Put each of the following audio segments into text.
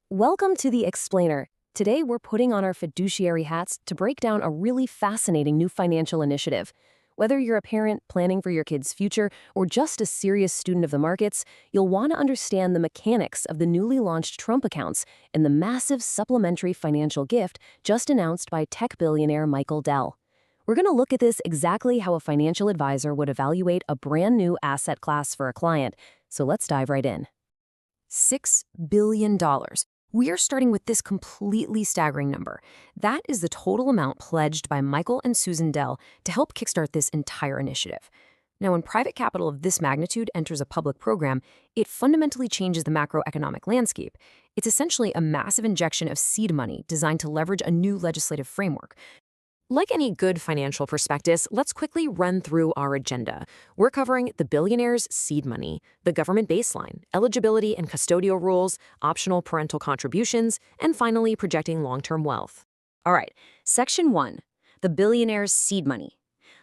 Welcome to the Explainer. Today we're putting on our fiduciary hats to break down a really fascinating new financial initiative. Whether you're a parent planning for your kid's future or just a serious student of the markets, you'll want to understand the mechanics of the newly launched Trump accounts and the massive supplementary financial gift just announced by tech billionaire Michael Dell. We're going to look at this exactly how a financial advisor would evaluate a brand new asset class for a client. So let's dive right in. $6 billion. We are starting with this completely staggering number. That is the total amount pledged by Michael and Susan Dell to help kickstart this entire initiative. Now, when private capital of this magnitude enters a public program, it fundamentally changes the macroeconomic landscape. It's essentially a massive injection of seed money designed to leverage a new legislative framework. Like any good financial prospectus, let's quickly run through our agenda. We're covering the billionaire's seed money, the government baseline, eligibility and custodial rules, optional parental contributions, and finally projecting long-term wealth. All right, Section 1, the billionaire's seed money.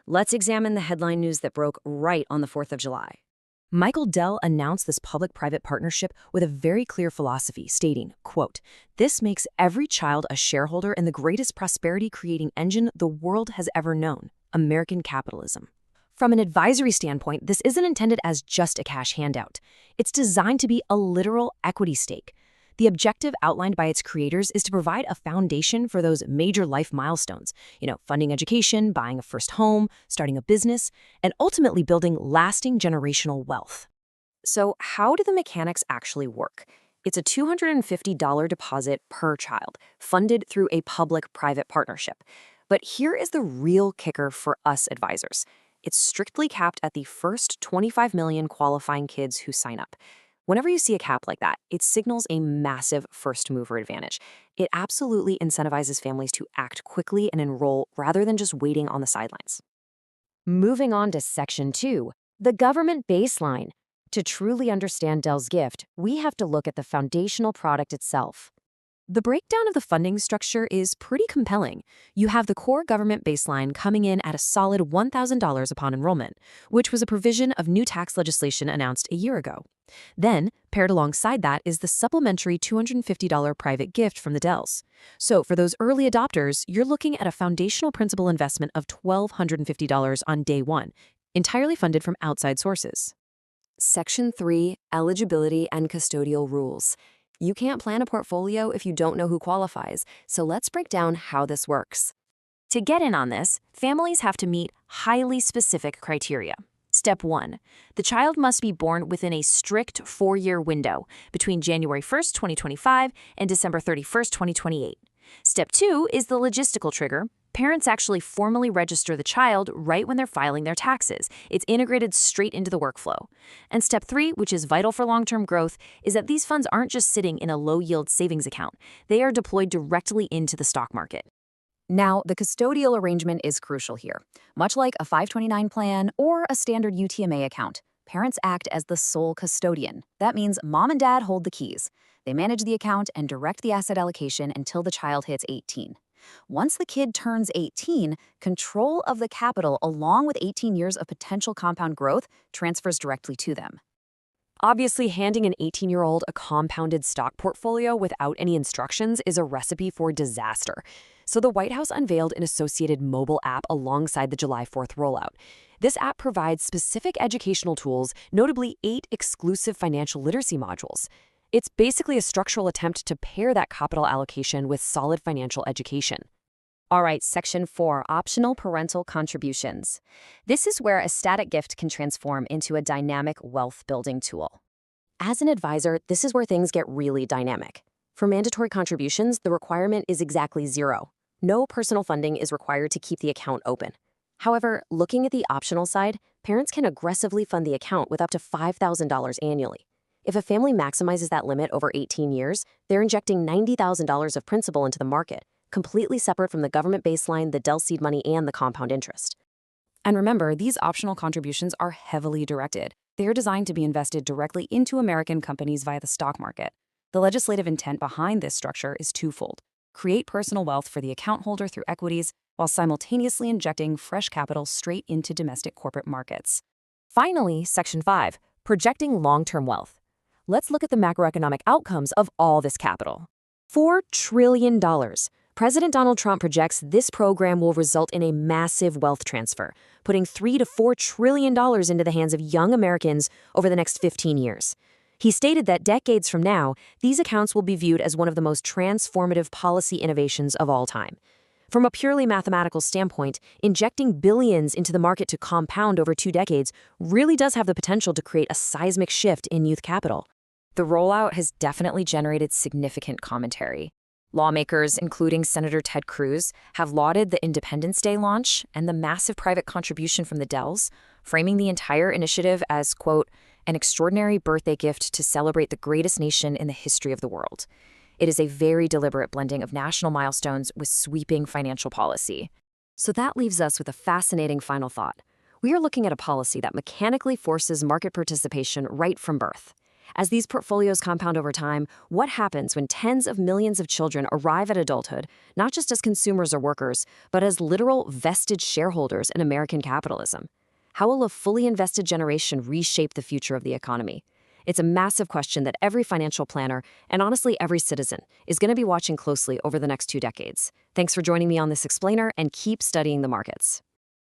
Let's examine the headline news that broke right on the 4th of July. Michael Dell announced this public-private partnership with a very clear philosophy, stating, quote, "This makes every child a shareholder in the greatest prosperity-creating engine the world has ever known, American capitalism." From an advisory standpoint, this isn't intended as just a cash handout. It's designed to be a literal equity stake. The objective outlined by its creators is to provide a foundation for those major life milestones, funding education, buying a first home, starting a business, and ultimately building lasting generational wealth. So how do the mechanics actually work? It's a $250 deposit per child, funded through a public-private partnership. But here is the real kicker for us advisors. It's strictly capped at the first 25 million qualifying kids who sign up. Whenever you see a cap like that, it signals a massive first-mover advantage. It absolutely incentivizes families to act quickly and enroll rather than just waiting on the sidelines. Moving on to Section 2, the government baseline. To truly understand Dell's gift, we have to look at the foundational product itself. The breakdown of the funding structure is pretty compelling. You have the core government baseline coming in at a solid $1,000 upon enrollment, which was a provision of new tax legislation announced a year ago. Then, paired alongside that is the supplementary $250 private gift from the Dells. So for those early adopters, you're looking at a foundational principal investment of $1,250 on day one, entirely funded from outside sources. Section 3, eligibility and custodial rules. You can't plan a portfolio if you don't know who qualifies, so let's break down how this works. To get in on this, families have to meet highly specific criteria. Step 1. The child must be born within a strict 4-year window between January 1st, 2025 and December 31st, 2028. Step 2 is the logistical trigger. Parents actually formally register the child right when they're filing their taxes. It's integrated straight into the workflow. And Step 3, which is vital for long-term growth, is that these funds aren't just sitting in a low-yield savings account. They are deployed directly into the stock market. Now, the custodial arrangement is crucial here. Much like a 529 plan or a standard UTMA account, parents act as the sole custodian. That means mom and dad hold the keys. They manage the account and direct the asset allocation until the child hits 18. Once the kid turns 18, control of the capital along with 18 years of potential compound growth transfers directly to them. Obviously, handing an 18-year-old a compounded stock portfolio without any instructions is a recipe for disaster. So the White House unveiled an associated mobile app alongside the July 4th rollout. This app provides specific educational tools, notably 8 exclusive financial literacy modules. It's basically a structural attempt to pair that capital allocation with solid financial education. All right, Section 4, optional parental contributions. This is where a static gift can transform into a dynamic wealth-building tool. As an advisor, this is where things get really dynamic. For mandatory contributions, the requirement is exactly 0. No personal funding is required to keep the account open. However, looking at the optional side, parents can aggressively fund the account with up to $5,000 annually. If a family maximizes that limit over 18 years, they're injecting $90,000 of principal into the market, completely separate from the government baseline, the Dell seed money, and the compound interest. And remember, these optional contributions are heavily directed. They are designed to be invested directly into American companies via the stock market. The legislative intent behind this structure is twofold: create personal wealth for the account holder through equities, while simultaneously injecting fresh capital straight into domestic corporate markets. Finally, Section 5, projecting long-term wealth. Let's look at the macroeconomic outcomes of all this capital. $4 trillion. President Donald Trump projects this program will result in a massive wealth transfer, putting $3 to $4 trillion into the hands of young Americans over the next 15 years. He stated that decades from now, these accounts will be viewed as one of the most transformative policy innovations of all time. From a purely mathematical standpoint, injecting billions into the market to compound over 2 decades really does have the potential to create a seismic shift in youth capital. The rollout has definitely generated significant commentary. Lawmakers, including Senator Ted Cruz, have lauded the Independence Day launch and the massive private contribution from the Dells, framing the entire initiative as, quote, an extraordinary birthday gift to celebrate the greatest nation in the history of the world. It is a very deliberate blending of national milestones with sweeping financial policy. So that leaves us with a fascinating final thought. We are looking at a policy that mechanically forces market participation right from birth. As these portfolios compound over time, what happens when tens of millions of children arrive at adulthood, not just as consumers or workers, but as literal vested shareholders in American capitalism? How will a fully invested generation reshape the future of the economy? It's a massive question that every financial planner, and honestly every citizen, is going to be watching closely over the next 2 decades. Thanks for joining me on this explainer, and keep studying the markets.